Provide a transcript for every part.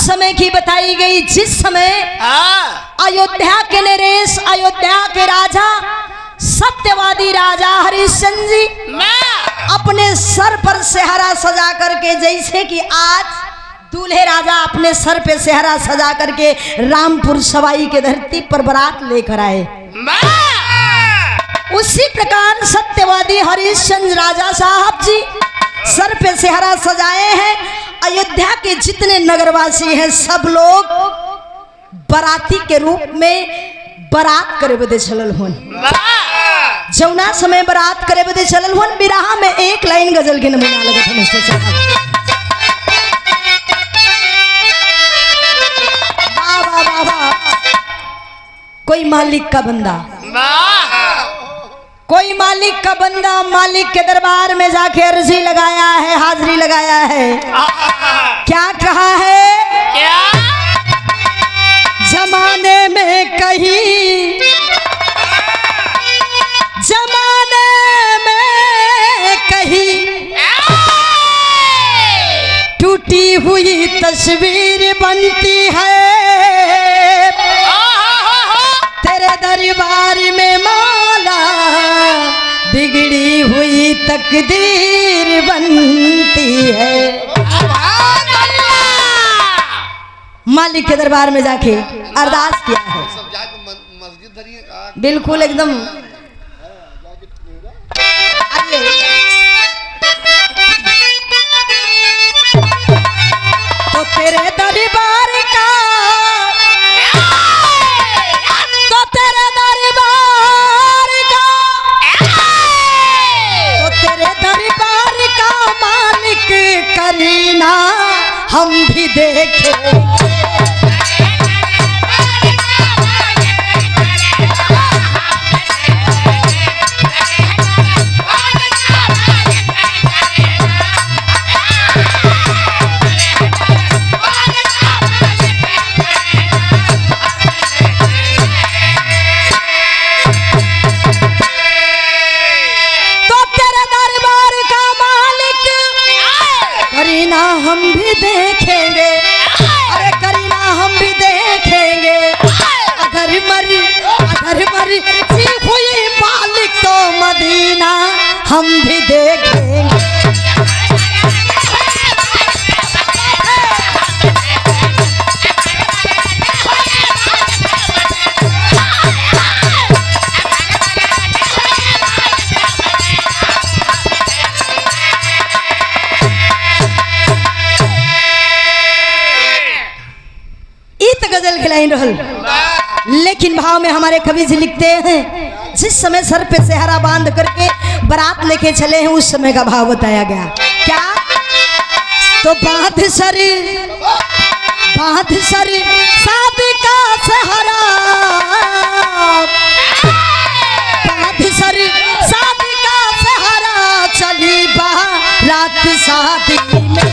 समय की बताई गई, जिस समय अयोध्या के नरेश, अयोध्या के राजा, सत्यवादी राजा हरिश्चंद्र जी अपने सर पर सेहरा सजा करके, जैसे कि आज दूल्हे राजा अपने सर पे सेहरा सजा करके रामपुर सवाई के धरती पर बारात लेकर आए, उसी प्रकार सत्यवादी हरिश्चंद्र राजा साहब जी सर पे सेहरा सजाए हैं। अयोध्या के जितने नगरवासी हैं सब लोग बाराती के रूप में बारात करे बदे चलल हुन। जौना समय बारात करे बदे चलल हुन, बिरहा में एक लाइन गजल के नमूना लगत है मिस्टर साहब। कोई मालिक का बंदा, कोई मालिक का बंदा मालिक के दरबार में जाके अर्जी लगाया है, हाजिरी लगाया है। क्या कहा है? क्या? जमाने में कहीं, जमाने में कहीं टूटी हुई तस्वीर बनती है, तेरे दरबार में माला बिगड़ी हुई तकदीर बनती है। मालिक के दरबार में जाके अरदास किया है। बिल्कुल एकदम तो तेरे दरबार का, तो तेरे दरबार का, तो तेरे दरबार का मालिक करीना हम भी देखें। हम भी देखेंगे, अरे करीना हम भी देखेंगे, अगर मरी हुई मालिक तो मदीना हम भी देखेंगे। गजल खिलाई रहल, लेकिन भाव में हमारे कवि जी लिखते हैं, जिस समय सर पे सेहरा बांध करके बारात लेके चले हैं उस समय का भाव बताया गया। क्या? तो बांध सर शादी का सेहरा, बांध सर शादी का सेहरा, चली बारात शादी में।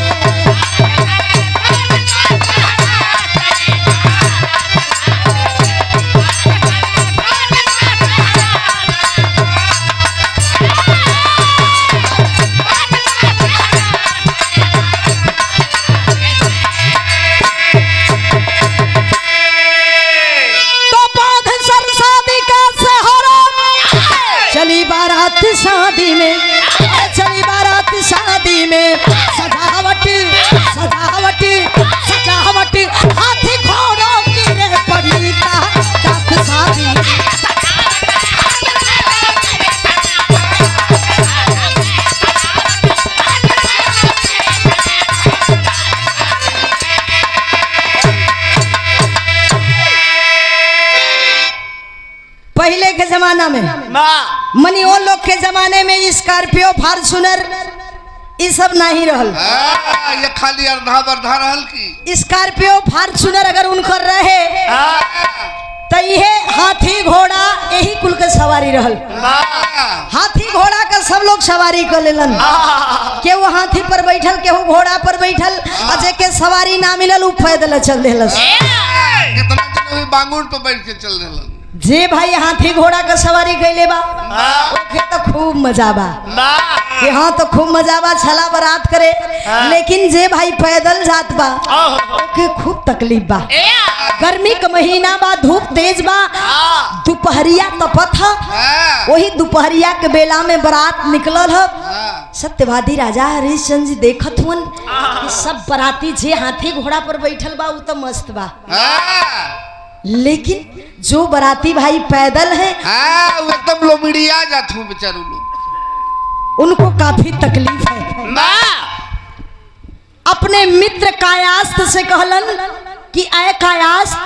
शादी में, चली बारात शादी में, सजावट सजावट सजावट, हाथी घोड़ों की रे पड़ी दात शादी। पहले के जमाना में मनी वो लोग के जमाने में स्कॉर्पियो, फॉर्च्यूनर ये सब नहीं रहल, ये खाली अर्धा बर्धा रहल की। स्कॉर्पियो फॉर्च्यूनर अगर उनकर रहे तो ये हाथी घोड़ा यही कुल के सवारी रहल। हाथी घोड़ा का सब लोग सवारी कर लेलन, केहू हाथी पर बैठल, केहू घोड़ा पर बैठल, अजे के सवारी ना मिलल उ पैदल चल देलस। कितना दिन बांगुर पर बैठ के चल देलन। जे भाई हाथी घोड़ा का सवारी कैले बा ओके तो खूब मजा बा कि हाँ तो खूब मजा बा छला बारात करे। लेकिन जे भाई पैदल जात बा ओके खूब तकलीफ बा। गर्मी का महीना बा, धूप तेज बा, दोपहरिया तपत ह। वही दोपहरिया के बेला में बारात निकलल ह। सत्यवादी राजा हरिश्चंद्र जी देखत हुन कि सब बाराती जे हाथी घोड़ा पर बैठल बा उ तो मस्त बा, लेकिन जो बाराती भाई पैदल है वो एकदम लोमड़िया जात हूँ बेचारू लोग, उनको काफी तकलीफ है। अपने मित्र कायास्थ से कहलन कि आए कायास्थ,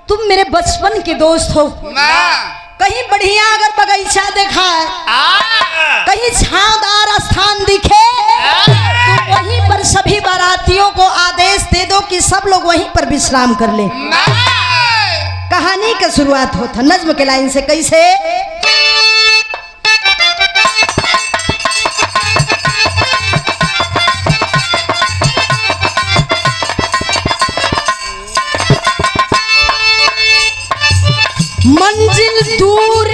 तुम मेरे बचपन के दोस्त हो, कहीं बढ़िया अगर बगीचा देखा है, कहीं छांवदार स्थान दिखे तो वहीं पर सभी बारातियों को आदेश दे दो कि सब लोग वहीं पर विश्राम कर ले। कहानी का शुरुआत होता नज्म के लाइन से, कैसे? मंजिल दूर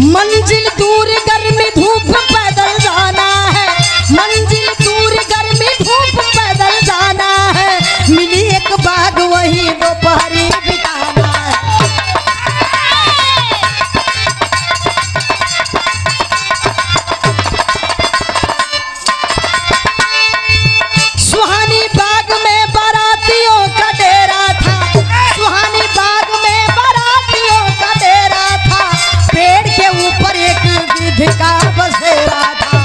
मंजिल दूर गर्मी धूप पैदल जाना है, मंजिल दूर गर्मी धूप पैदल जाना है, मिली एक बाग वही दोपहरी बिताना है। सुहानी बाग में बारातियों का डेरा था, सुहानी बाग में बारातियों का डेरा था, पेड़ के ऊपर एक गिद्ध का बसेरा था।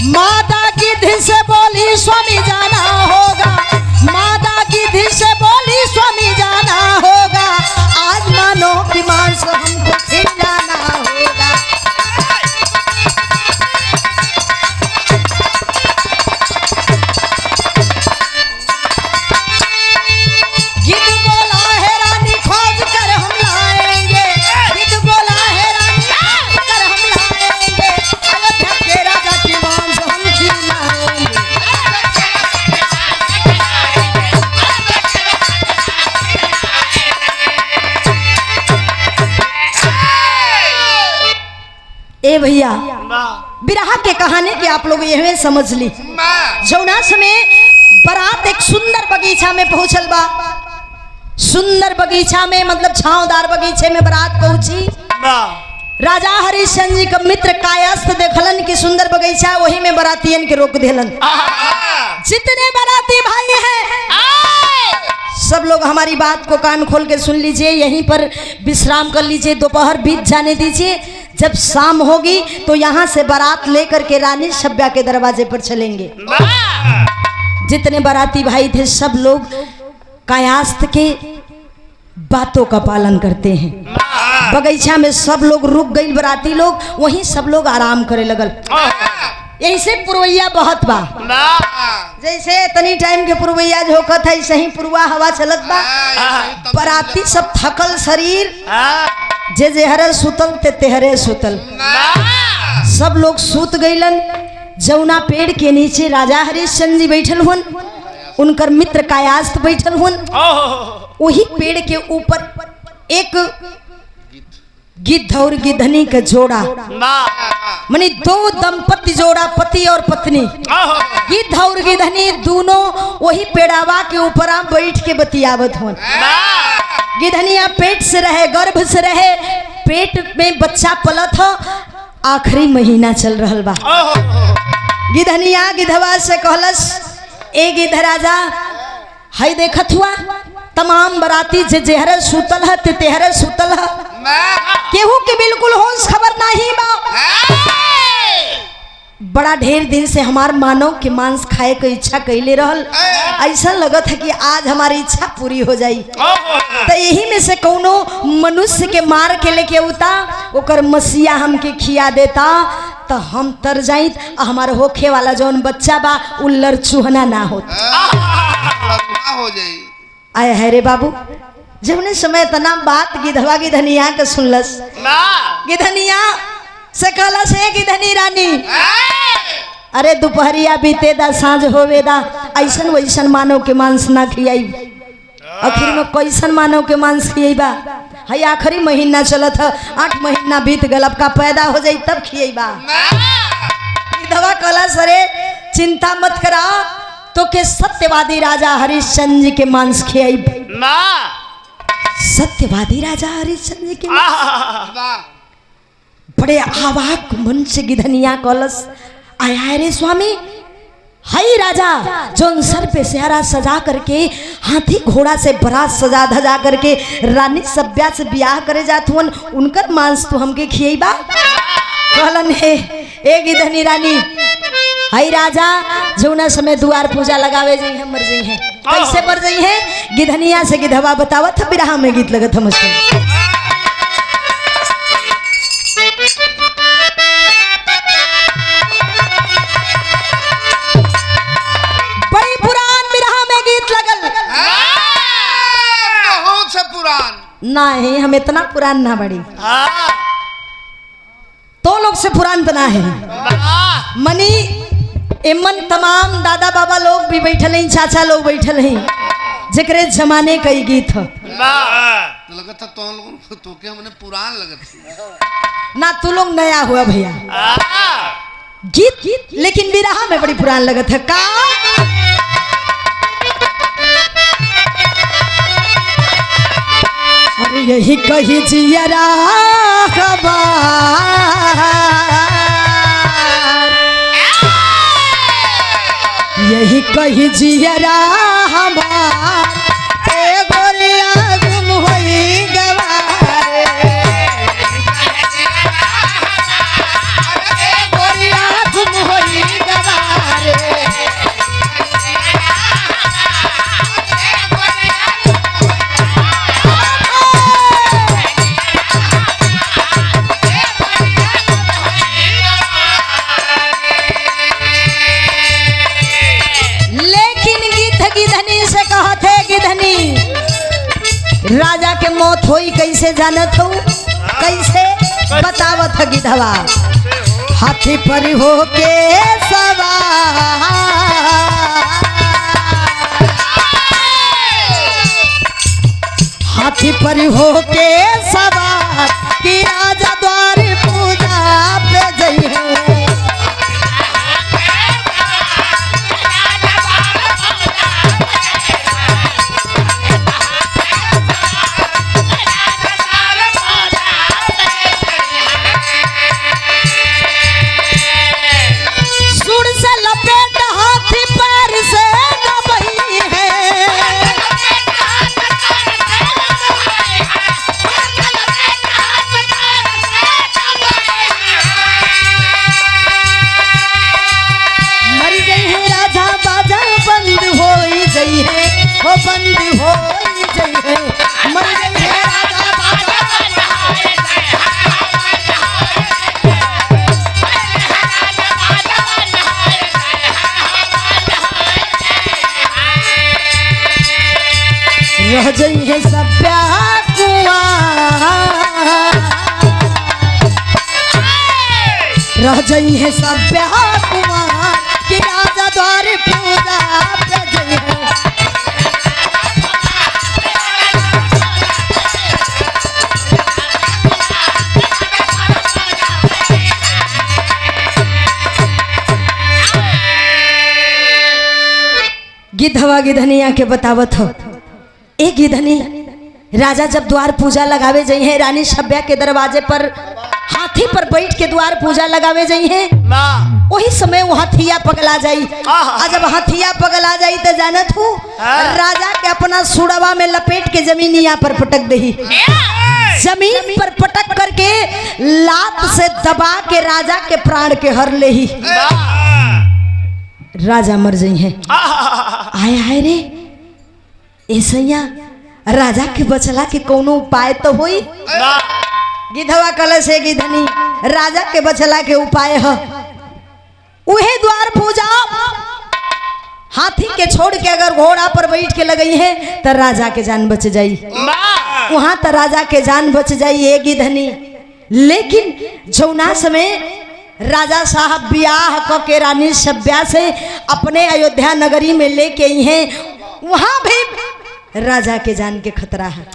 माता गिद्ध से बोली स्वामी जाना होगा, माता गिद्ध से बोली स्वामी जाना होगा, आज मानो कि मांस हमको खिलाना होगा। गिद्ध बोला है रानी खोज कर हम लाएंगे, गिद्ध बोला है रानी खोज कर हम लाएंगे, अयोध्या के राजा की मांस हम खिलाएंगे। ए भैया, बिरहा के कहानी की आप लोग यह समझ ली। जौना समय बारात एक सुंदर बगीचा में पहुंचल बा, सुंदर बगीचा में मतलब छांवदार बगीचे में बारात पहुंची। राजा हरिश्चंद्र जी का मित्र कायस्थ देखलन कि सुंदर बगीचा, वही में बारातियन के रोक देलन। जितने बाराती भाई हैं सब लोग हमारी बात को कान खोल के सुन लीजिए, यहीं पर विश्राम कर लीजिए, दोपहर बीत जाने दीजिए, जब शाम होगी तो यहाँ से बारात लेकर के रानी सभ्या के दरवाजे पर चलेंगे। जितने बाराती भाई थे सब लोग कायास्थ के बातों का पालन करते हैं। बगीचा में सब लोग रुक गई, बाराती लोग वहीं सब लोग आराम करे लगल। यही से पुरवैया बहुत बा, जैसे तनी टाइम के पुरवैया झोंकत है ऐसे ही पुरवा हवा चलत बा। बाराती सब थकल शरीर, जे जेहरे सुतल ते तेहरे सुतल, सब लोग सूत गईलन। जौना पेड़ के नीचे राजा हरिश्चंद्र जी बैठल हुन, उनकर मित्र कायास्थ बैठल हुन, वही पेड़ के ऊपर एक गिद्ध और गिद्धनी का जोड़ा, मानी दो दंपति जोड़ा, पति और पत्नी, गिद्ध और गिद्धनी दोनों वही पेड़ावा के ऊपर बैठ के बतियावत हुन। गिद्धनिया पेट से रहे, गर्भ से रहे, पेट में बच्चा पलत हो, आखिरी महीना चल रहल बा। गिद्धनिया गिद्धवा से कहलस, ए गिद्ध राजा, हई देखत हुआ तमाम बराती जे जेहरे सुतल है ते तेहरे सुतल है, केहू के बिल्कुल होश खबर नहीं बा। बड़ा ढेर दिन से हमार मानव के मांस खाए के इच्छा कैले रहल, ऐसा लगत है कि आज हमारी इच्छा पूरी हो जाई। तो यही में से कोनो मनुष्य के मार के लेके उता, ओकर मसीहा हमके खिया देता तो हम तर जाई, हमार होखे वाला जौन बच्चा बा उल्लर चूहना ना हो जाई। आए है रे बाबू, जबने समय तना बात गिधवा गिधनिया के सुनलस ना गिधनिया से कहलस है गिधनी रानी ए! अरे दोपहरिया बीते दा साँझ होवे दा ऐसन वैसन मानव के मांस ना खियाई आखिर में कैसन मानव के मांस खिएबा है आखिरी महीना चलत है 8 महीना बीत गल अब का पैदा हो जाई तब खिएबा दवा कला सरे चिंता मत करा तो के सत्यवादी राजा हरिश्चंद्र जी के मांस खियाई ना सत्यवादी राजा हरिश्चंद्र जी के वाह बड़े आवाक मन से गिधनिया कलस आया रे स्वामी हाई राजा जोन सर पे सेहरा सजा करके हाथी घोड़ा से बारात सजा धजा करके रानी सभ्या से ब्याह करे जात हुन उनकर मांस तू हमके खिएबा कहलन हे ए गिधनी रानी हाई राजा जौना समय द्वार पूजा लगावे जई है मर जई है कैसे मर जई है गिधनिया से गिधवा बतावत बिरहा में गीत लगत हम बड़ी पुरान बिरहा में गीत लगल बहुत से पुरान नहीं हम इतना पुरान ना बड़ी तो लोग से पुरान तना है मनी एमन तमाम दादा बाबा लोग भी बैठल हैं चाचा लोग बैठल हैं जेकरे जमाने का गीत है तो लगत था तो लोग तो क्या हमने पुरान लगत ना तू लोग नया हुआ भैया गीत लेकिन बिरहा में बड़ी पुरान लगत है का अरे यही कही जियरा यही कही जियरा हमार गोलिया गुम होई गवारे गोलिया गुम होई गवारे राजा के मौत होई कैसे जानत हो कैसे बतावत है गिधवा हाथी पर हो के सवार हाथी पर हो के सवार कि राजा द्वार पूजा पे जई है बंद हो जई है मर गई है राजा रह जई है सभ्या कुआं रह जई है सभ्या कुआं कि राजा द्वार पूजा पे जई है गिधवा गिधनिया के बतावत हो ए गिधनी राजा जब द्वार पूजा लगावे जई है रानी सभ्या के दरवाजे पर हाथी पर बैठ के द्वार पूजा लगावे जई है वही समय वो हाथिया पगला जाई और जब हाथिया पगला जाई तो जानत हूँ राजा के अपना सुड़वा में लपेट के जमीनिया पर पटक दही जमीन पर पटक करके लात से दबा के राजा के प्राण के हर ले ही राजा मर जई है आए आए रे ऐसैया राजा के बचला के कोनो उपाय तो होई गिधवा कलश है गिधनी राजा के बचला के उपाय है उहे द्वार पूजा हाथी के छोड़ के अगर घोड़ा पर बैठ के लगई है तो राजा के जान बच जाई, वहां तो राजा के जान बच जाई ए गिधनी। लेकिन जौना समय राजा साहब ब्याह क के रानी सभ्या से अपने अयोध्या नगरी में लेके आई हैं, वहां भी राजा के जान के खतरा है।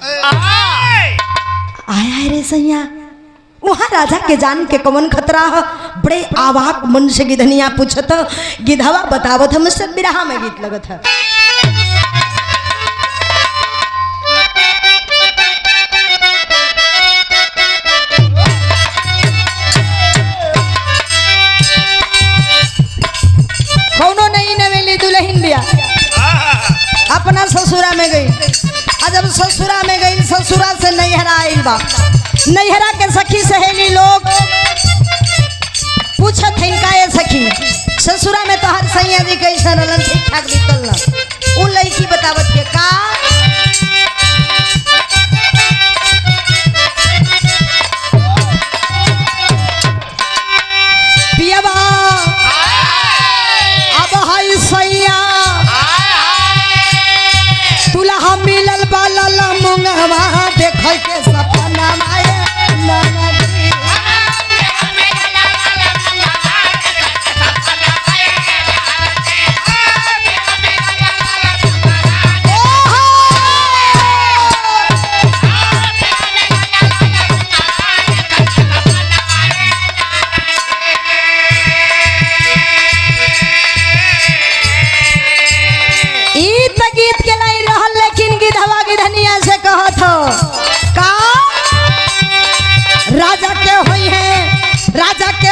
आया रे सैया, वहां राजा के जान के कौन खतरा है? बड़े आवाक मन से गिधनिया पूछत, गिधवा बतावत हम सब बिरहा में गीत लगत है। कौनो नई नवेली दुल्हन बिया अपना ससुरा में गई, और जब ससुरा में गई ससुरा से नैहरा आइल बा, नैहरा के सखी सहेली लोग पूछत है का ये सखी ससुरा में तो हर सैया जी कैसा रहलन, ठीक ठाक बीतल ना। उ लड़की बतावत के का पियवा अब हाय सैया तुला मिलल बाला मुंगवा देख के सपना माए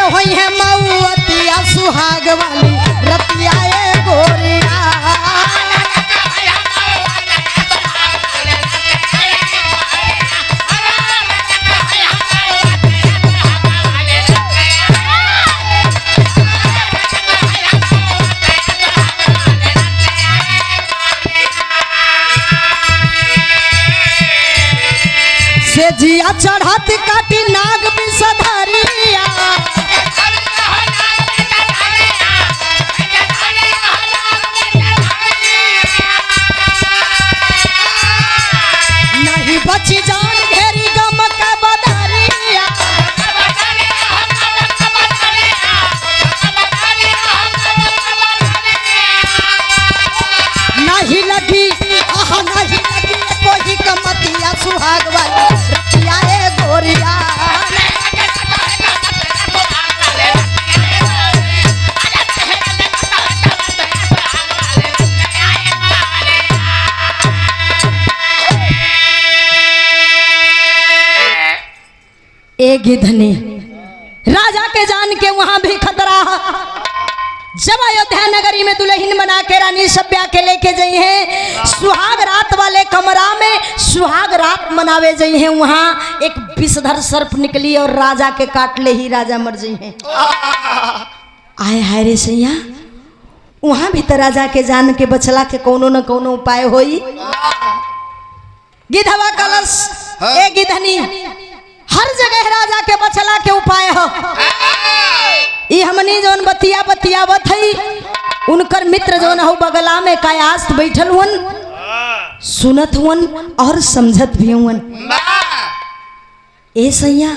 होई है मऊतिया सुहाग वाली रतिया ए गोरिया। से जिया चढ़त काटी नाग विषधरिया, नहीं बची जान घेरी गम का बदरिया। नहीं लगी नहीं लगी कोई कमतिया सुहाग वाली रतिया ए गोरिया। ए गिधनी राजा के जान के वहां भी खतरा है। जब अयोध्या नगरी में दुल्हन बना के रानी सभ्या के लेके गई है, सुहाग रात वाले कमरा में सुहाग रात मनावे गई है, वहां एक विषधर सर्प निकली और राजा के काट ले ही राजा मर गई है। आए हाय रे सैया, वहां भी तो राजा के जान के बचला के कोनो न कोनो उपाय होई। गिधवा कलश ए गिधनी हर जगह राजा के बचला के उपाय हो। ई हमनी जौन बतिया बतियावत हई, उनकर मित्र जौन हो बगला में कायास्त बैठल हुन, सुनत हुन और समझत भी हुन। ए सैया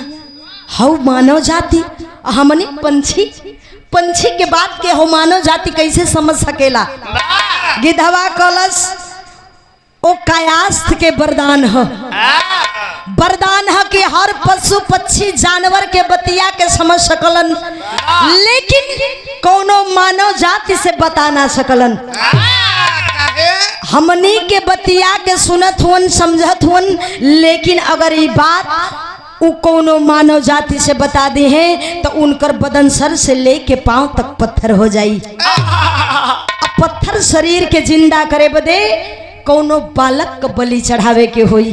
हौ मानव जाति, हमनी पंछी, पंछी के बात के हो मानव जाति कैसे समझ सकेला? गिधवा कलश ओ कायास्त के वरदान हो, वरदान है कि हर पशु पक्षी जानवर के बतिया के समझ सकलन, लेकिन कोनो मानव जाति से बता ना सकलन। हमनी के बतिया के सुनत हुन समझत हुन, लेकिन अगर ये बात उ कोनो मानव जाति से बता दी है तो उनकर बदन सर से लेके पांव तक पत्थर हो जाई। पत्थर शरीर के जिंदा करे बदे कोनो बालक का बलि चढ़ावे के होई।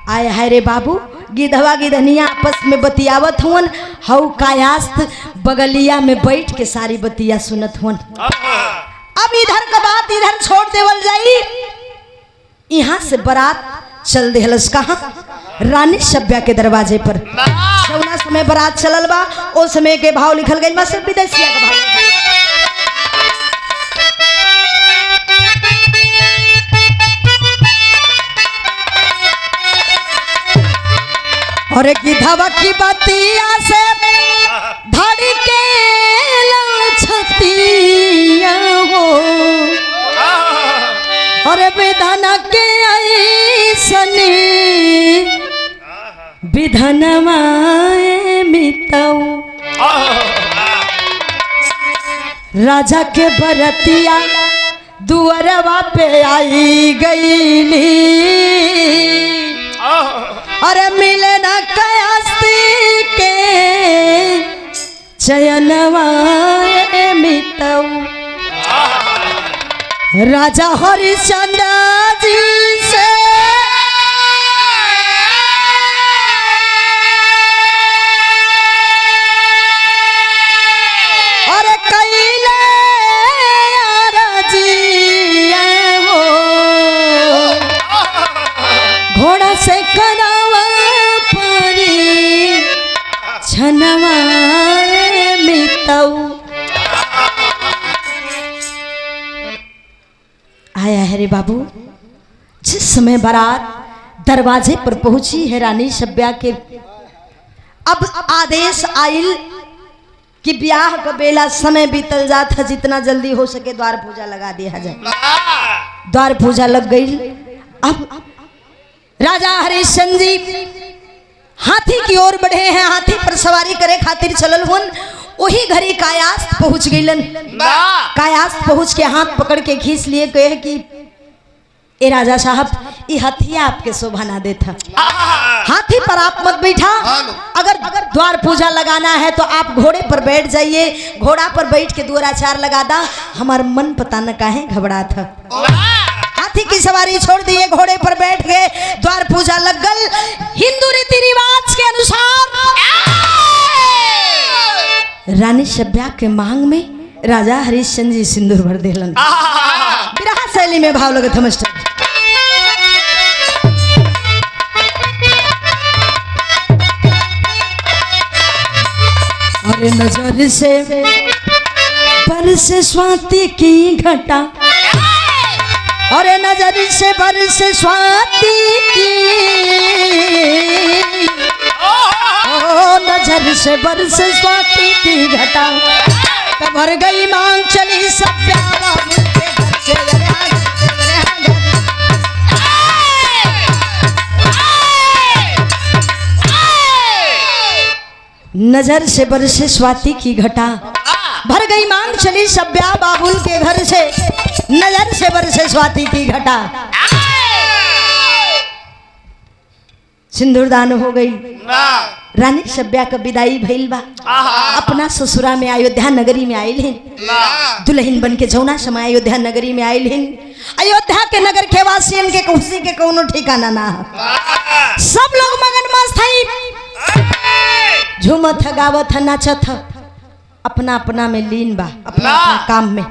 आए हाय रे बाबू, गिधवा गिधनिया आपस में बतियावत हुन, हऊ कायास्त बगलिया में बैठ के सारी बतिया सुनत हुन। अब इधर का बात इधर छोड़ देवल जाई। यहाँ से बारात चल देहलस कहाँ? रानी सभ्या के दरवाजे पर। जौना समय बारात चलल बा, ओ समय के भाव लिखल गई बा, सिर्फ विदेशिया का भाव। और गिधवा की बतिया से धड़ के छतिया हो और विधान के ऐसने विधनमाए मितऊ राजा के बरतिया दुअरवा पे आई गईली अरे मिले न कयास्ती के चयनवाए मितऊ राजा हरिश्चंद्र जी से और कैले हो घोड़ा से करावा परी छनवाए मितऊ आया है रे बाबू। जिस समय बारात दरवाजे पर पहुंची है रानी सभ्या के अब आदेश आइल कि ब्याह का बेला समय बीतल जाता जितना जल्दी हो सके द्वार पूजा लगा दिया जाए। द्वार पूजा लग गई। अब राजा हरिश्चंद्र जी हाथी की ओर बढ़े हैं। हाथी पर सवारी करे खातिर चलल हुन। वही घड़ी कायास्थ पहुंच गईलन। कायास्थ पहुंच के हाथ पकड़ के खींच लिए कहे कि ए राजा साहब ये हाथी आपके शोभा ना देता। हाथी पर आप मत बैठा। अगर द्वार पूजा लगाना है तो आप घोड़े पर बैठ जाइए। घोड़ा पर बैठ के द्वाराचार लगा दा। हमारा मन पता न काहे घबरा था। हाथी की सवारी छोड़ दिए, घोड़े पर बैठ गए। द्वार पूजा लग गल। हिंदू रीति रिवाज के अनुसार रानी सभ्या के मांग में राजा हरिश्चंद्र जी सिंदूर भर देलन। विरह शैली में भाव लगत मास्टर। अरे नजर से बरसे स्वाति की घटा अरे नजर से बरसे स्वाति की नजर से बरसे स्वाति की घटा तब भर गई मांग चली सभ्या बाबू के घर से। नजर से बरसे स्वाति की घटा भर गई मांग चली सभ्या बाबुल के घर से। नजर से बरसे स्वाति की घटा सिंदूरदान हो गई। रानी सभ्या का विदाई भइल बा। अपना ससुरा में अयोध्या नगरी में आयल हैं। दुल्हन बन के जौना समय अयोध्या नगरी में आयल हैं। अयोध्या के नगर के वासियन के खुशी के कोनो ठिकाना ना। सब लोग मगन मस्त है, झूमत गावत नाचत अपना अपना में लीन बा, अपना अपना काम में।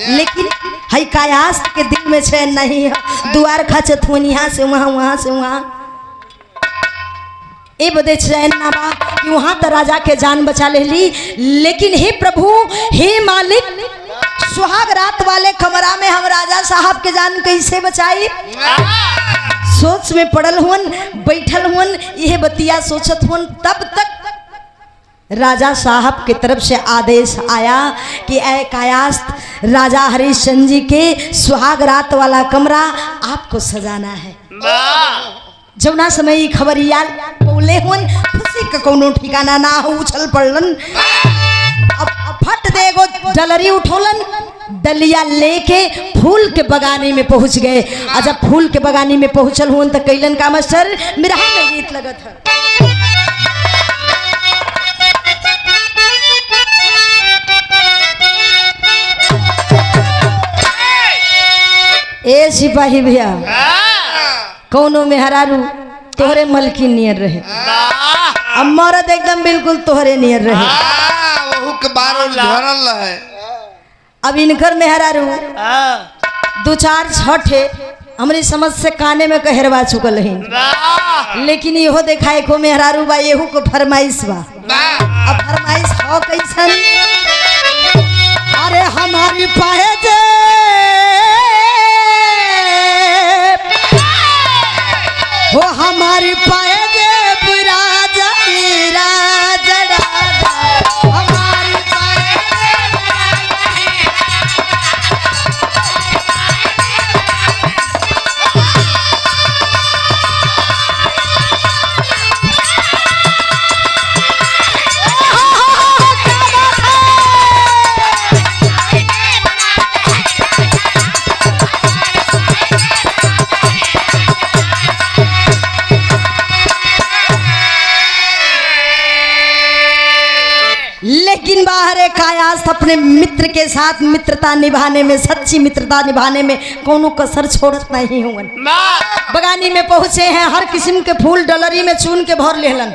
लेकिन हई कायास्थ के दिल में चैन नहीं है। दुआर खाचत हुन यहाँ से वहाँ, वहाँ से वहाँ। ए बदे चैन ना बा कि वहाँ तो राजा के जान बचा ले ली। लेकिन हे प्रभु, हे मालिक, सुहाग रात वाले कमरा में हम राजा साहब के जान कैसे बचाई। सोच में पड़ल हुन, बैठल हुन, यह बतिया सोचत हुन। तब तक राजा साहब की तरफ से आदेश आया कि ऐ कायास्थ, राजा हरिश्चंद्र जी के सुहाग रात वाला कमरा आपको सजाना है। जौना समय खबरिया बोले हुन, खुशी का कोनो ठिकाना ना हो। उछल पड़लन। अब फट देगो डलरी उठोलन, डलिया लेके फूल के बगानी में पहुंच गए। और जब फूल के बगानी में पहुंचल हुन तो कैलन का मास्टर मिरहा में गीत लगत है। ए सिपाही भैया, कौनो मेहरारू तोहरे मलकी नियर रहे, अब मरद एकदम बिल्कुल तोहरे नियर रहे। वहू के बार झरल रहे। अब इनकर मेहरारू दो चार छठे हमारी समझ से काने में कहरवा चुकल है। लेकिन इहो देखा को मेहरारू बा, एहू को फरमाइश बा। अब फरमाइश हो कैसन? अरे हमारी पाए वो हमारी पाए राजा लेकिन बाहर कायास्थ अपने मित्र के साथ मित्रता निभाने में, सच्ची मित्रता निभाने में कोनो कसर छोड़त नहीं हुआ। बगानी में पहुंचे हैं, हर किस्म के फूल डलरी में चुन के भर लेहलन,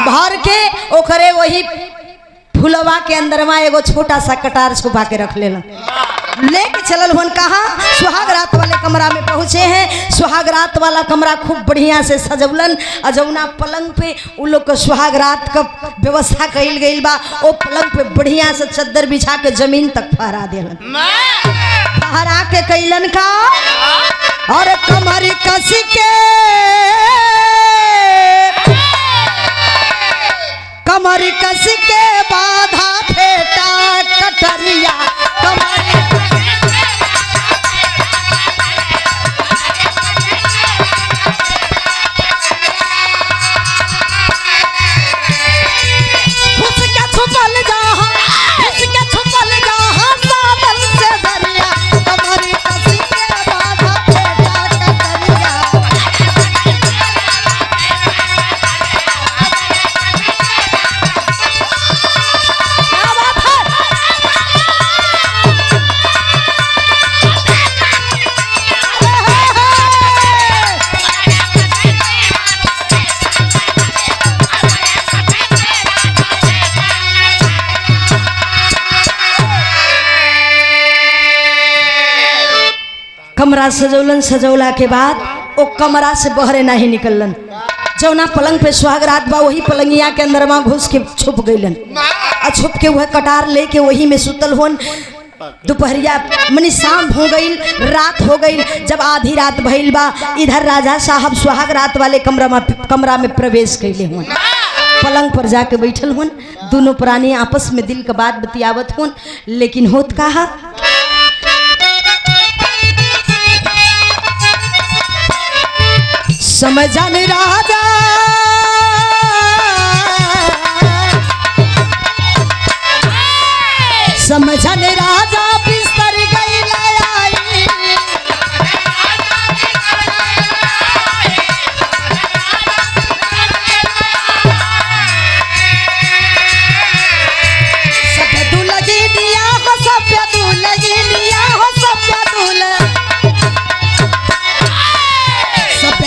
भर के ओकरे वही फुलवा के अंदरमा एगो छोटा सा कटार छुपा के रख लेलन। लेके चलल हुन कहा, सुहाग रात वाले कमरा में पहुंचे हैं। सुहाग रात वाला कमरा खूब बढ़िया से सजवलन, अजौना पलंग पे उ लोग के सुहाग रात का व्यवस्था कइल गइल बा। ओ पलंग पे बढ़िया से चद्दर बिछा के जमीन तक फहरा देलन। फहरा के कइलन का, और कमर कस के, कमर कस के बाधा फेटा कटरिया, कमरा सजौलन। सजौला के बाद ओ कमरा से बहरे नहीं निकलन। जौना पलंग पे सुहाग रात बा वही पलंगिया के अंदर में घुस के छुप गइलन। आ छुप के वह कटार लेके वही में सुतल होन। दोपहरिया मनी शाम हो गई, रात हो गई। जब आधी रात भइल बा, इधर राजा साहब सुहाग रात वाले कमरा में प्रवेश कैले हुन। पलंग पर जाके बैठल हुन। दोनों प्राणी आपस में दिल का बात बतियावत हुन। लेकिन होत कहा, समझन राजा समझन राजा बिस्तर गई आई, सफेदू लगी दिया हो, सफेदू लगी दिया हो, सफेदू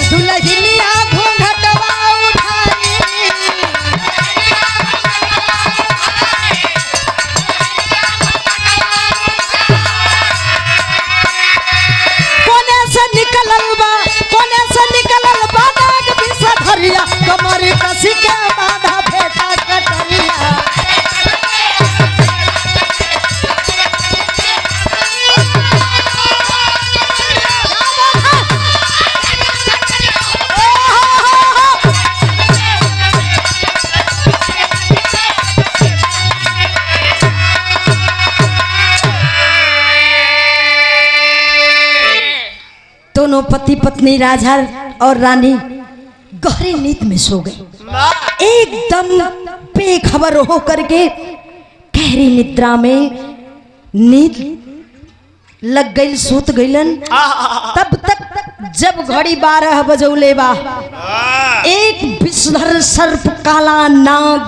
दुल्हनिया घूंघटवा उठाई, कोने से निकलल बा, कोने से निकलल बा नाग विषधरिया, कमर कस के बाधा फेटा कटरिया। दोनों पति पत्नी राजा और रानी गहरी नींद में सो गए। एकदम बेखबर हो करके गहरी निद्रा में नींद लग गई, सूत गईलन। तब तक जब घड़ी 12 बजौले बा, एक विषधर सर्प काला नाग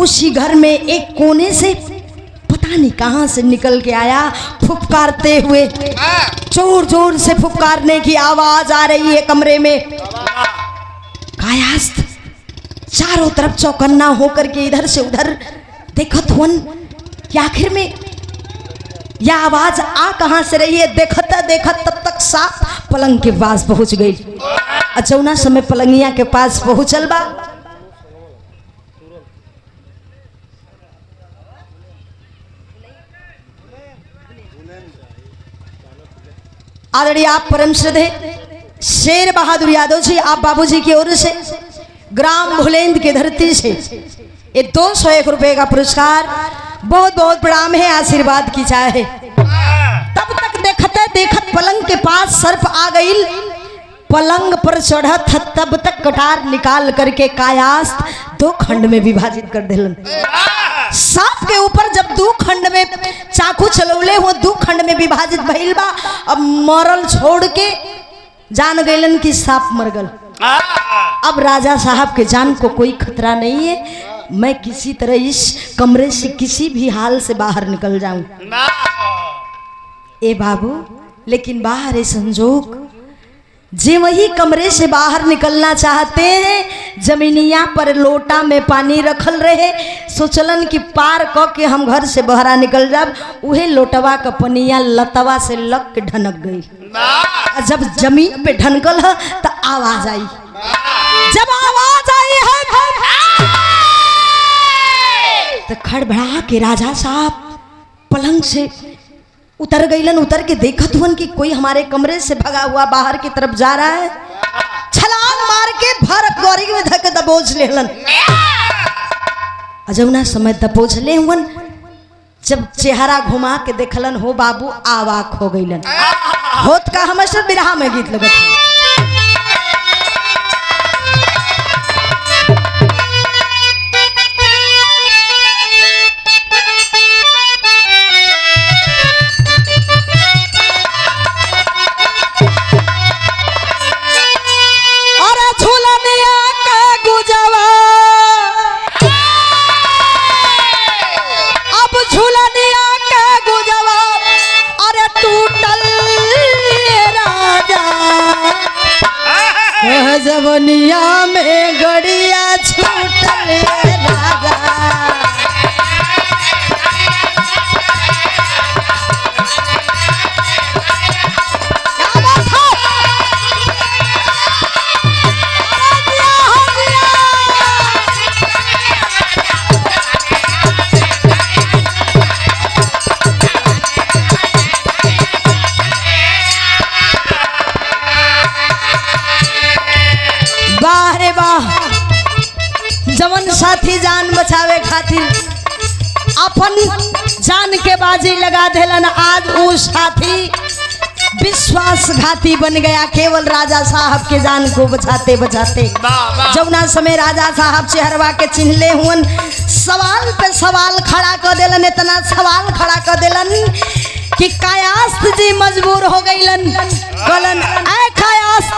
उसी घर में एक कोने से पता नहीं कहां से निकल के आया, फुफकारते हुए। जोर जोर से फुफकारने की आवाज आ रही है कमरे में। कायास्थ चारों तरफ चौकन्ना होकर के इधर से उधर देखत हुन कि आखिर में यह आवाज आ कहां से रही है। देखता देखत तब तक साफ पलंग के पास पहुंच गई। अचौना समय पलंगिया के पास पहुंचल बा। आदरणीय आप परम श्रद्धेय शेर बहादुर यादव जी, आप बाबूजी की ओर से ग्राम भुलेंद की धरती से ये 201 रुपए का पुरस्कार, बहुत बहुत प्रणाम है, आशीर्वाद की चाहे। तब तक देखते देखत पलंग के पास सर्प आ गई। पलंग पर चढ़त तब तक कटार निकाल करके कायास्थ 2 खंड में विभाजित कर दिलन। सांप के ऊपर जब 2 खंड में चाकू चलौले हो, 2 खंड में विभाजित भइल बा। अब मरल छोड़ के जान गइलन कि सांप मर गल। अब राजा साहब के जान को कोई खतरा नहीं है। मैं किसी तरह इस कमरे से किसी भी हाल से बाहर निकल जाऊं। ए बाबू, लेकिन बाहर है संजोग, जे वही कमरे से बाहर निकलना चाहते हैं, जमीनिया पर लोटा में पानी रखल रहे, सोचलन कि पार क के हम घर से बहरा निकल जाब, उहे लोटवा का पनिया लतवा से लग के ढनक गई। जब जमीन पे ढनकल है तो आवाज आई, जब आवाज आई है तो खड़बड़ा के राजा साहब पलंग से उतर गईलन। उतर के देखत हुन कि कोई हमारे कमरे से भगा हुआ बाहर की तरफ जा रहा है। छलांग मार के भरत गौरी में धक दबोच लेलन। अजौना समय दबोच ले हुन, जब चेहरा घुमा के देखलन, हो बाबू आवाक हो गईलन। होत का हमेशा बिरहा में गीत लगत है। जवनिया में गड़िया छूटल राजा, जवन साथी जान बचावे खातिर अपन जान के बाजी लगा देलन, आज वो साथी विश्वासघाती बन गया, केवल राजा साहब के जान को बचाते बचाते। जौना समय राजा साहब चेहरवा के चिन्हले हुन, सवाल पे सवाल खड़ा कर देलन, इतना सवाल खड़ा कर देलन कि कायास्थ जी मजबूर हो गईलन। कहलन, ऐ कायास्थ,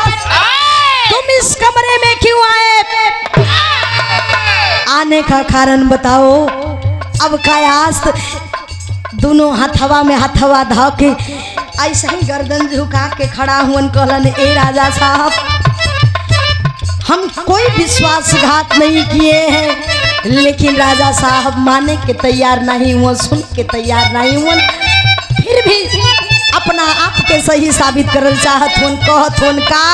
तुम इस कमरे में क्यों आए? आने का कारण बताओ। अब कायास्थ दोनों हथवा में हथवा धा के ऐसा ही गर्दन झुका के खड़ा हुन। कहलन, ए राजा साहब, हम कोई विश्वासघात नहीं किए हैं, लेकिन राजा साहब माने के तैयार नहीं हुआ, सुन के तैयार नहीं हुआ, फिर भी अपना आप के सही साबित करल चाहत हुन। कहत हुन का,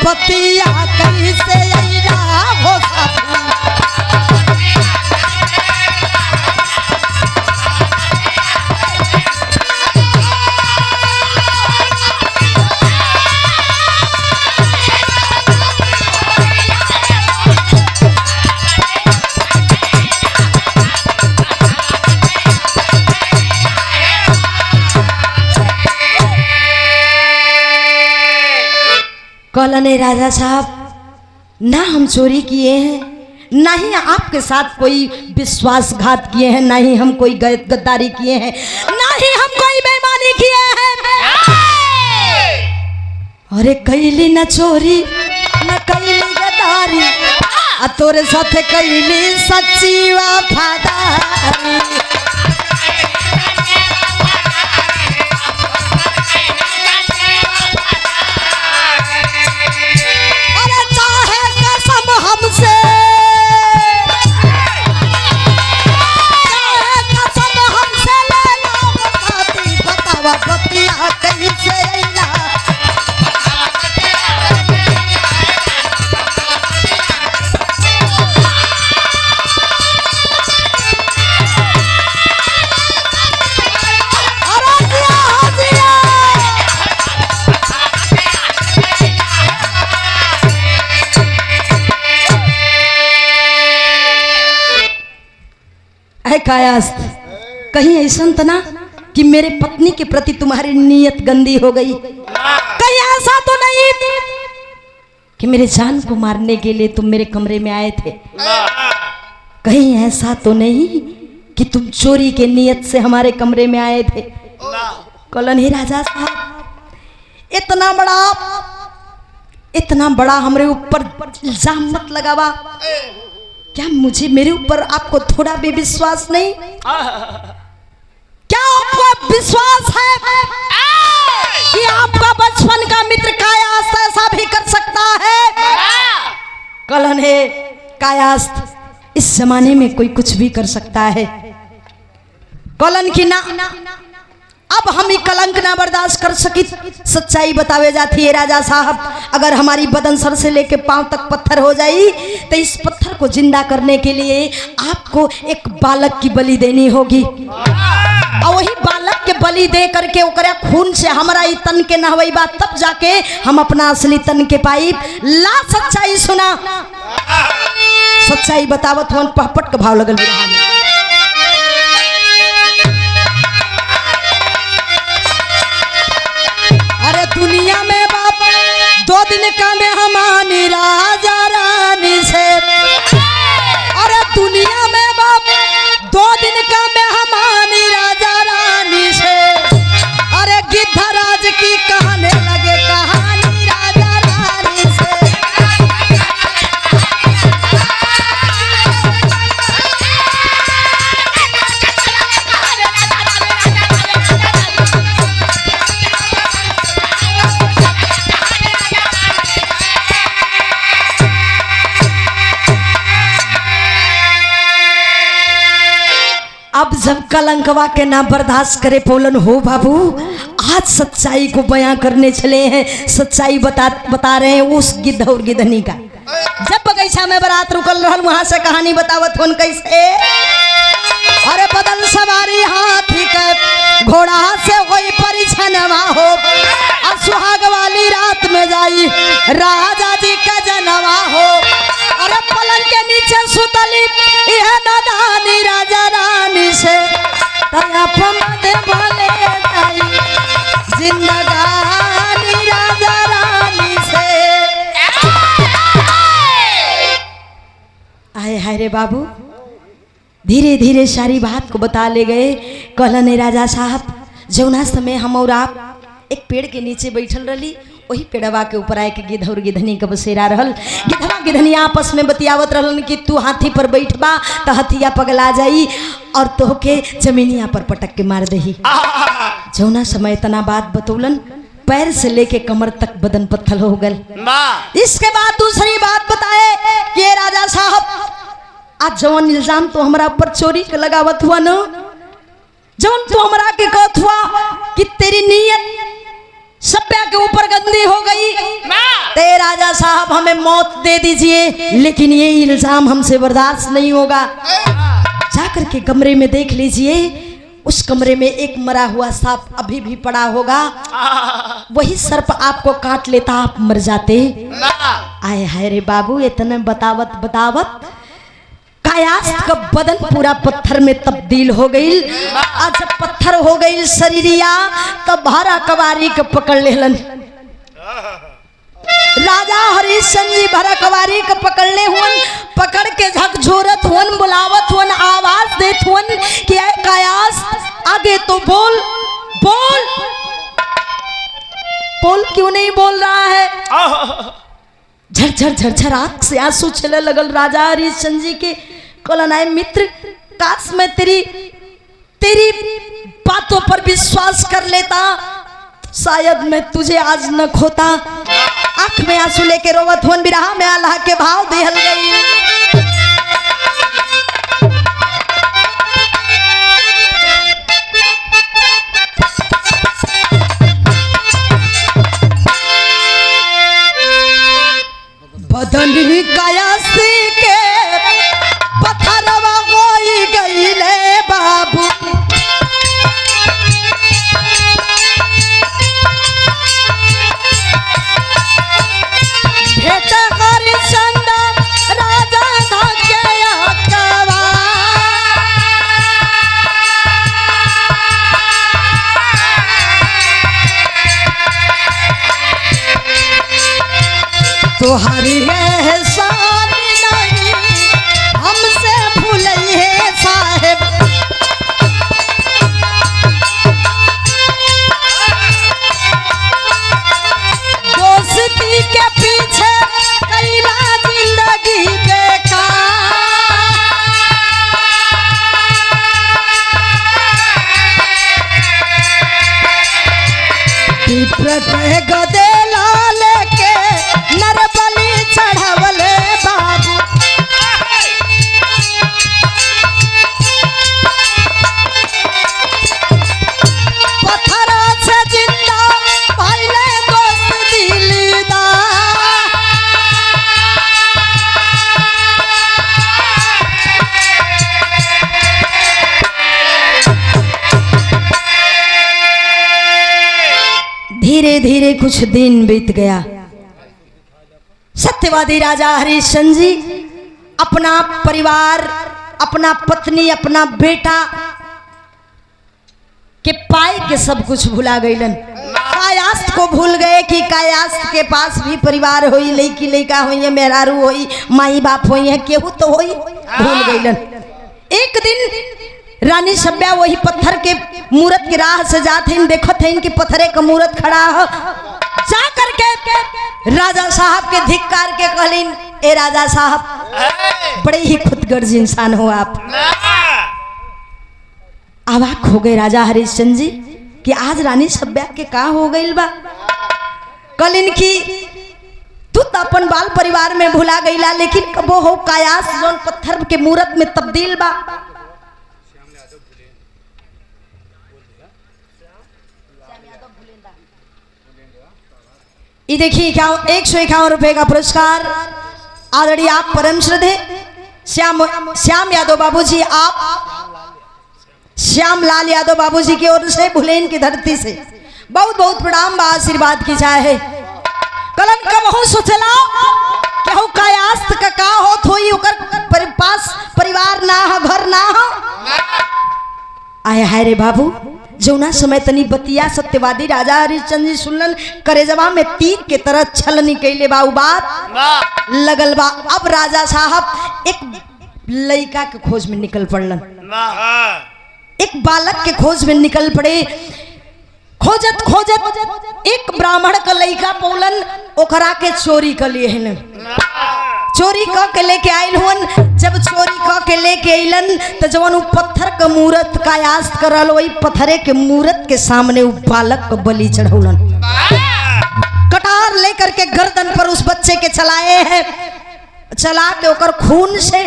बतिया कैसे हो कहलने, राजा साहब, ना हम चोरी किए हैं, ना ही आपके साथ कोई विश्वासघात किए हैं, ना ही हम कोई गद्दारी किए हैं, ना ही हम कोई बेईमानी किए हैं। अरे कैली न चोरी न कैली गद्दारी, तोरे साथ कैली सच्ची वफादारी। कायास्थ, कहीं ऐसा तो ना कि मेरे पत्नी के प्रति तुम्हारी नीयत गंदी हो गई? कहीं ऐसा तो नहीं कि मेरे जान को मारने के लिए तुम मेरे कमरे में आए थे? कहीं ऐसा तो नहीं कि तुम चोरी के नियत से हमारे कमरे में आए थे? कलन ही राजा साहब, इतना बड़ा हमारे ऊपर इल्जाम मत लगावा। क्या मुझे मेरे ऊपर आपको थोड़ा भी विश्वास नहीं? क्या आपको विश्वास है कि आपका बचपन का मित्र कायास्थ ऐसा भी कर सकता है? कलन है कायास्थ, इस जमाने में कोई कुछ भी कर सकता है। कलन की ना अब हम ही कलंक ना बर्दाश्त कर सकी। सच्चाई बतावे जाती है राजा साहब, अगर हमारी बदन सर से लेके पांव तक पत्थर हो जाई तो इस पत्थर को जिंदा करने के लिए आपको एक बालक की बलि देनी होगी, और वही बालक के बलि दे करके ओकरा खून से हमारा ही तन के नहवई बात, तब जाके हम अपना असली तन के पाई। ला सच्चाई सुना, सच्चाई बतावत हो। पहपट का भाव लगल बिरहा में। अरे दुनिया में बाप 2 दिन का मेहमानी राजा रानी से, अरे दुनिया में बाप 2 दिन का मेहमानी राजा रानी से, अरे गिद्धराज की कहने लगे कहानी राजा रानी से। अब जब कलंकवा के ना बर्दाश्त करे पोलन हो बाबू, आज सच्चाई को बयां करने चले हैं। सच्चाई बता रहे हैं उस गिद्ध और गिद्धनी का। जब बगीचा में बारात रुकल रहल, वहां से कहानी बतावत होन कैसे। अरे बदन सवारी हाथी के घोड़ा से होई परिछनवा हो, और सुहाग वाली रात में जाई राजा जी का जनवा हो। अरे पलंग के नीचे सुतली यह नदानी राजा रानी से, भले जाई जिंदगानी राजा रानी से। आए हाय रे बाबू, धीरे धीरे सारी बात को बता ले गए। कहलन राजा साहब, जौना समय हम और आप एक पेड़ के नीचे बैठल रही, वही पेड़वा के ऊपर आए के गिद्ध और गिद्धनी का बसेरा रहल। गिद्धवा गिद्धनी आपस में बतियावत रहलन कि तू हाथी पर बैठबा तो हथिया पगला जाई और तोहके जमीनिया पर पटक के मार दही। जौना समय तना बात बतौलन, पैर से लेके कमर तक बदन पत्थर हो गल। इसके बाद दूसरी बात बताए कि राजा साहब, आज जवन इल्जाम तो हमारा ऊपर चोरी के लगावत हुआ न, जवन तो हमारा के कहत हुआ कि तेरी नीयत सभ्या के ऊपर गंदी हो गई, ते राजा साहब हमें मौत दे दीजिए, लेकिन ये इल्जाम हमसे बर्दाश्त नहीं होगा। जाकर के कमरे में देख लीजिए, उस कमरे में एक मरा हुआ सांप अभी भी पड़ा होगा। वही सर्प आपको काट लेता, आप मर जाते। आए हाय रे बाबू, इतने बतावत कायास्थ का बदन पूरा पत्थर में तब्दील हो गई। आज जब पत्थर हो गई शरीरिया, तब भारा कवारी के पकड़ लेलन। राजा हरिश्चंद्र जी भरा कवारी के पकड़ले हुन, पकड़ के झकझोरत हुन, बुलावत हुन, आवाज देत हुन कि ऐ कायास्थ आगे तो बोल बोल। बोल क्यों नहीं बोल रहा है? झरझर झरझर आंख से आंसू चलने लगल राजा हरिश्चंद्र जी के। कहलन आए मित्र, काश मैं तेरी बातों पर विश्वास कर लेता, शायद मैं तुझे आज न खोता। आंख में आंसू लेके रोवत होन, बिरहा में अल्लाह के भाव दिहल गई। बदन कायासी के पत्थरवा होई गईले बाबू, भेट हरिश्चंद्र राजा तोहरी एहसान नहीं हमसे भूलिए साहेब। दोस्ती के पीछे कैला जिंदगी बेकार। प्रकट गदेला लेके नरबली चढ़वले बाबू। पत्थरा से जिंदा पहले दोस्त दिलदार। धीरे धीरे कुछ दिन बीत गया। सत्यवादी राजा हरिश्चंद्र जी अपना परिवार, अपना पत्नी, अपना बेटा के पाए के सब कुछ भुला गईलन। कायास्थ को भूल गए कि कायास्थ के पास भी परिवार होई, लड़की लड़का होई है, मेहरारू होई, माई बाप होई है, केहू तो होई, भूल गईलन। एक दिन रानी सभ्या वही पत्थर के मूरत की राह से जाते हैं, देखत हैं कि पत्थरे का मूरत खड़ा है। जा करके राजा साहब के धिक्कार के कहलिन, ए राजा साहब बड़े ही खुदगर्ज इंसान हो आप। अवाक हो गए राजा हरिश्चंद्र जी कि आज रानी सभ्या के का हो गई बा। कहलिन कि तू तो अपन बाल परिवार में भुला गईला, लेकिन कबो हो कायास जोन पत्थर के मूरत में तब्दील बा। ये देखिए 151 रुपए का पुरस्कार आदरणीय आप परम श्रद्धे श्याम यादव बाबूजी, आप श्याम लाल यादव बाबूजी की ओर से भुलेन की धरती से बहुत बहुत प्रणाम बा, आशीर्वाद की चाहे। कलन कबहू सोचला केहू कायास्थ का होत होई, ओकर पास परिवार ना हो, घर ना हो। आए हाय रे बाबू, जौना समय तनी बतिया सत्यवादी राजा हरिश्चंद्र जी सुनलन, करेजवा में तीर के तरह छल निकले बा। बात लगल बा। अब राजा साहब एक लड़का के खोज में निकल पड़लन, एक बालक के खोज में निकल पड़े। खोजत खोजत एक ब्राह्मण का लड़का पौलन, ओकरा के चोरी कर लिए हन। चोरी क के लेके आयल हुन। जब चोरी क के लेके अइलन तो जवन उ पत्थर का मूरत कायास्त करल, वही पत्थरे के मूरत के सामने उ बालक को बलि चढ़ौलन। कटार लेकर के गर्दन पर उस बच्चे के चलाए हैं, चला के ओकर खून से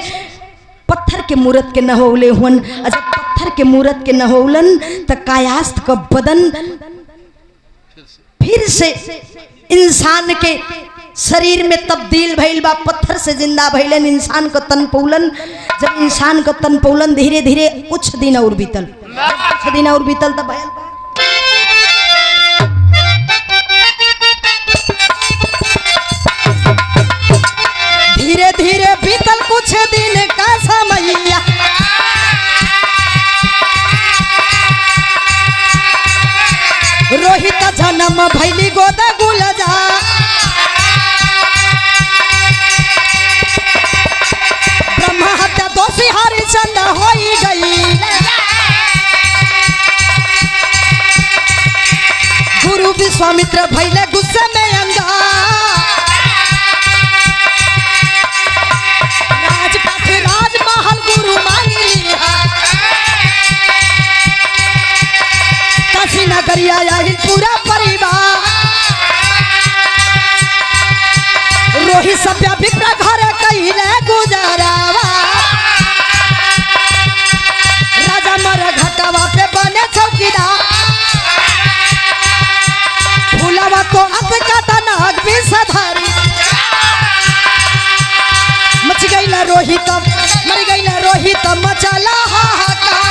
पत्थर के मूरत के नहौले हुन। जब पत्थर के मूरत के नहौलन तो कायास्त का बदन फिर से इंसान के शरीर में तब्दील भइल बा, पत्थर से जिंदा भइलन, इंसान को तन पौलन। जब इंसान को तन पौलन धीरे धीरे कुछ दिन और बीतल, कुछ दिन और बीतल तब भइल धीरे धीरे बीतल कुछ दिन का समैया। रोहित जन्म भैली गोदा गुलजा, ब्रह्मा हत्या दोषी हरिश्चंद्र होई गई। गुरु विश्वामित्र भैले गुस्से में अंधा, राजपथ राजमहल गुरु मांग लिया। काशी नगरिया आया पूरा परिवार, रोहित सभ्या विप्र घर कैले गुजरावा। राजा मर घटवा पे बने चौकीदार, भूलवा तो अत काटा नाग भी सधारी। मच गईला रोहित, मर गईला रोहित, मचला हाहाकार।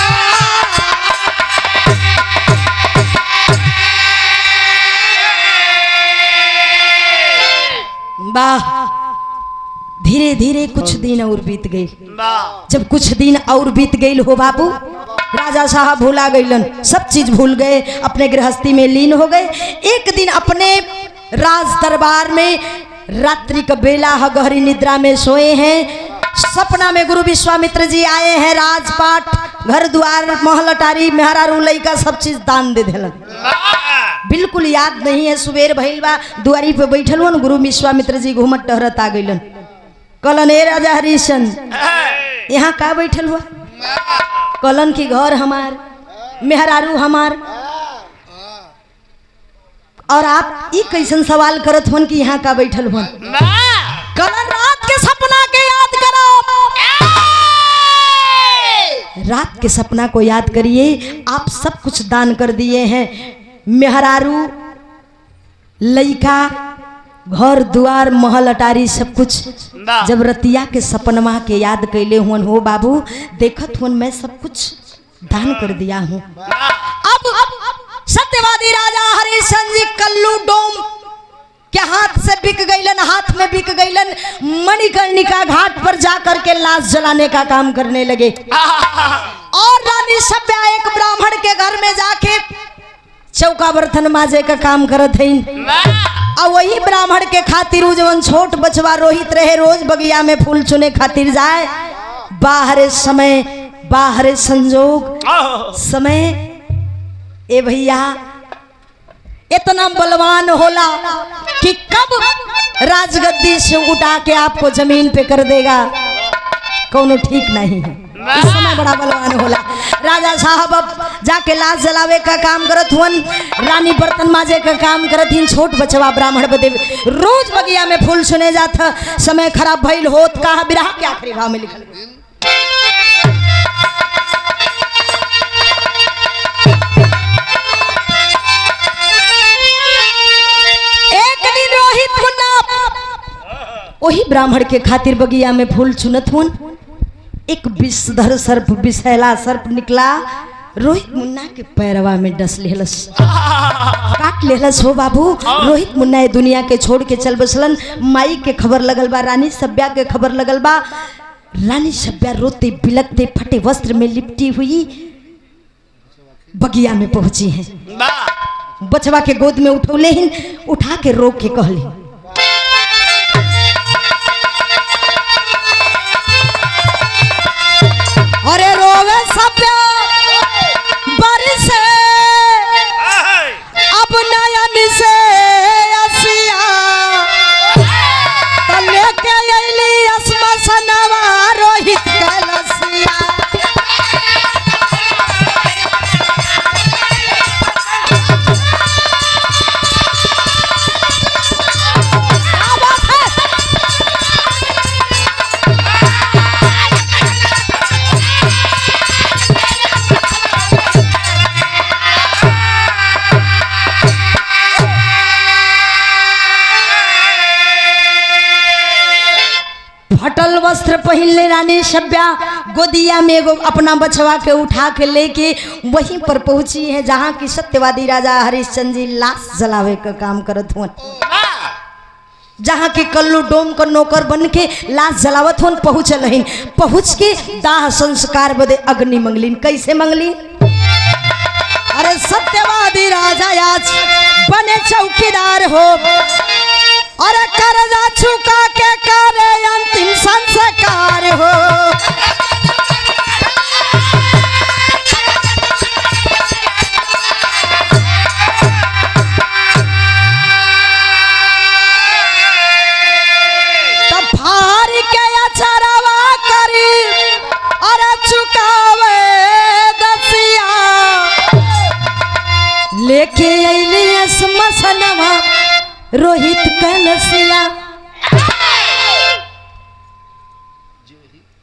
वाह, धीरे धीरे कुछ दिन और बीत गई। जब कुछ दिन और बीत गई हो बाबू, राजा साहब भूला गईलन, सब चीज भूल गए, अपने गृहस्थी में लीन हो गए। एक दिन अपने राज दरबार में रात्रि का बेला है, गहरी निद्रा में सोए हैं। सपना में गुरु विश्वामित्र जी आए हैं। राजपाट, घर द्वार, महल अटारी, मेहरारू लइका सब चीज दान दे देलन। बिल्कुल याद नहीं है। सुबेर भइल बा, दुआरी पे बैठल हुन, गुरु विश्वामित्र जी घूमत टहरत आ गइलन। कहलन ए राजा हरिश्चंद्र, यहाँ का बैठल हुआ? कहलन की घर हमार, मेहरारू हमार, और आप ई कैसन सवाल करत हुन कि यहाँ का बैठल हुन? कहलन रात के सपना के याद करो। रात के सपना को याद करिए। आप सब कुछ दान कर दिए हैं, मेहरारू लइका, घर द्वार, महल अटारी, सब कुछ। जब रतिया के सपनमा के याद कैले हुन हो बाबू, देखत हुन मैं सब कुछ दान कर दिया हूँ। अब सत्यवादी राजा हरिश्चंद्र जी कल्लू डोम के हाथ से बिक गईलन, हाथ में बिक गईलन। मणिकर्णिका घाट पर जाकर के लाश जलाने का काम करने लगे। और रानी सभ्या एक ब्राह्मण के घर में जाके चौका बर्तन माजे का काम करत है। और वही ब्राह्मण के खातिर जवन छोट बचवा रोहित रहे, रोज बगिया में फूल चुने खातिर जाए। बाहरे समय, बाहरे संजोग, समय ए भैया इतना बलवान होला कि कब राजगद्दी से उठा के आपको जमीन पे कर देगा, कोनो ठीक नहीं है। इस समय बड़ा बलवान होला। राजा साहब अब जाके लाश जलावे का काम करत हुन, रानी बर्तन माजे का काम करत हिन। छोट बचवा ब्राह्मण बदे रोज बगिया में फूल सुने जाता। समय खराब भइल होत का बिरहा के आखिरी भाव में लिखल। वही ब्राह्मण के खातिर बगिया में फूल चुनत हुन। एक विषधर सर्प, विषैला सर्प निकला, रोहित मुन्ना के पैरवा में डस लेहलस, काट लेहलस हो बाबू। रोहित मुन्ना ये दुनिया के छोड़ के चल बसलन। माई के खबर लगल बा, रानी सभ्या के खबर लगल बा। रानी सभ्या रोते बिलकते फटे वस्त्र में लिपटी हुई बगिया में पहुंची है। बचवा के गोद में उठौले हिन, उठा के रोक के कहले, अरे रोवे सभ्या बारिश अब नयन से असिया तले के अइली असमसनवा रोहित कलसिया। फटल वस्त्र पहनले रानी सभ्या गोदिया में एगो अपना बचवा के उठा के लेके वहीं पर पहुंची है जहां की सत्यवादी राजा हरिश्चंद्र जी लाश जलावे का काम करत हुन। जहां के कल्लू डोम का नौकर बन के लाश जलावत हुन पहुंचल हन। पहुंच के दाह संस्कार बदे अग्नि मंगलीन। कैसे मंगलीन? अरे सत्यवादी राजा आज बने चौकीदार हो, अरे कर्जा चुका के करे अंतिम संस्कार हो। तब फार के अचरवा करी, अरे चुकावे दसिया लेके अइली असमसनवा रोहित कलसिया।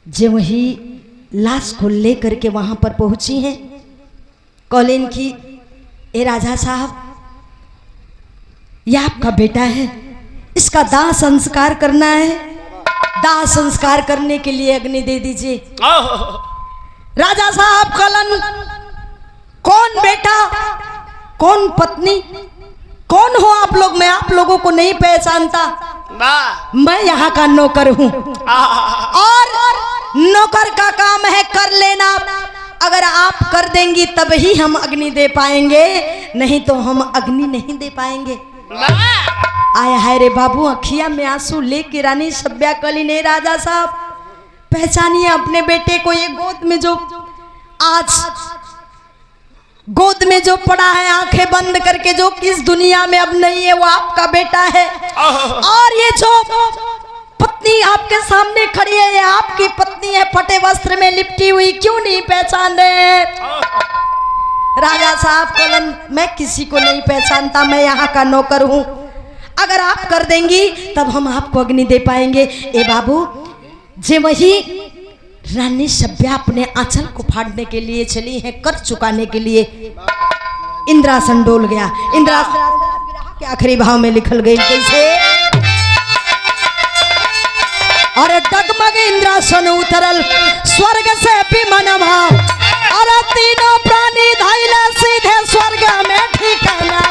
जो वही लाश को लेकर के वहां पर पहुंची हैं, कॉलेन की ए राजा साहब, यह आपका बेटा है, इसका दाह संस्कार करना है। दाह संस्कार करने के लिए अग्नि दे दीजिए। राजा साहब कलन, कौन बेटा, कौन पत्नी, कौन हो आप लोग? मैं आप लोगों को नहीं पहचानता। मैं यहाँ का नौकर हूँ और नौकर का काम है कर लेना। अगर आप कर देंगी तब ही हम अग्नि दे पाएंगे, नहीं तो हम अग्नि नहीं दे पाएंगे। आया है रे बाबू अखिया में आंसू लेके रानी सभ्या कली ने राजा साहब पहचानिए अपने बेटे को। ये गोद में जो आज गोद में जो पड़ा है आंखें बंद करके, जो किस दुनिया में अब नहीं है, वो आपका बेटा है। और ये जो पत्नी आपके सामने खड़ी है, ये आपकी पत्नी है, फटे वस्त्र में लिपटी हुई, क्यों नहीं पहचान रहे? राजा साहब कलन, मैं किसी को नहीं पहचानता, मैं यहाँ का नौकर हूँ। अगर आप कर देंगी तब हम आपको अग्नि दे पाएंगे। ए बाबू, जे वही रानी सभ्या अपने आंचल को फाड़ने के लिए चली है, कर चुकाने के लिए इंद्रासन डोल गया। इंद्रासन के आखिरी भाव में लिखल गई कैसे? और डगमग इंद्रासन उतरल स्वर्ग से विमानवा, और तीनों प्राणी धैले सीधे स्वर्ग में ठिकाना।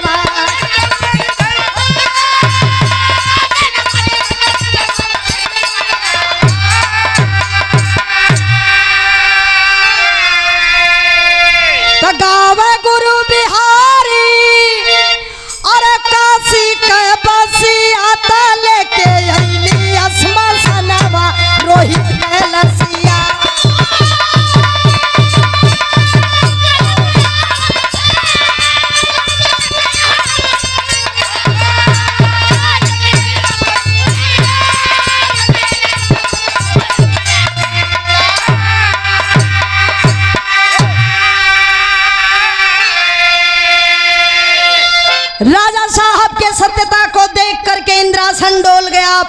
गावे गुरु बिहारी और काशी के बसी आता लेके अइली असमसनवा रोहित के लसिया। राजा साहब के सत्यता को देख करके इंद्रासन डोल गया।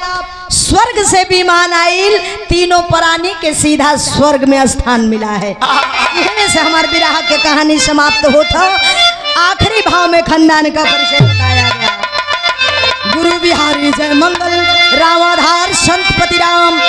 स्वर्ग से विमान आइल, तीनों प्राणी के सीधा स्वर्ग में स्थान मिला है। यहीं से हमारे विराह की कहानी समाप्त होता। आखिरी भाव में खानदान का परिचय बताया गया। गुरु बिहारी जय मंगल, रामाधार संत पति राम।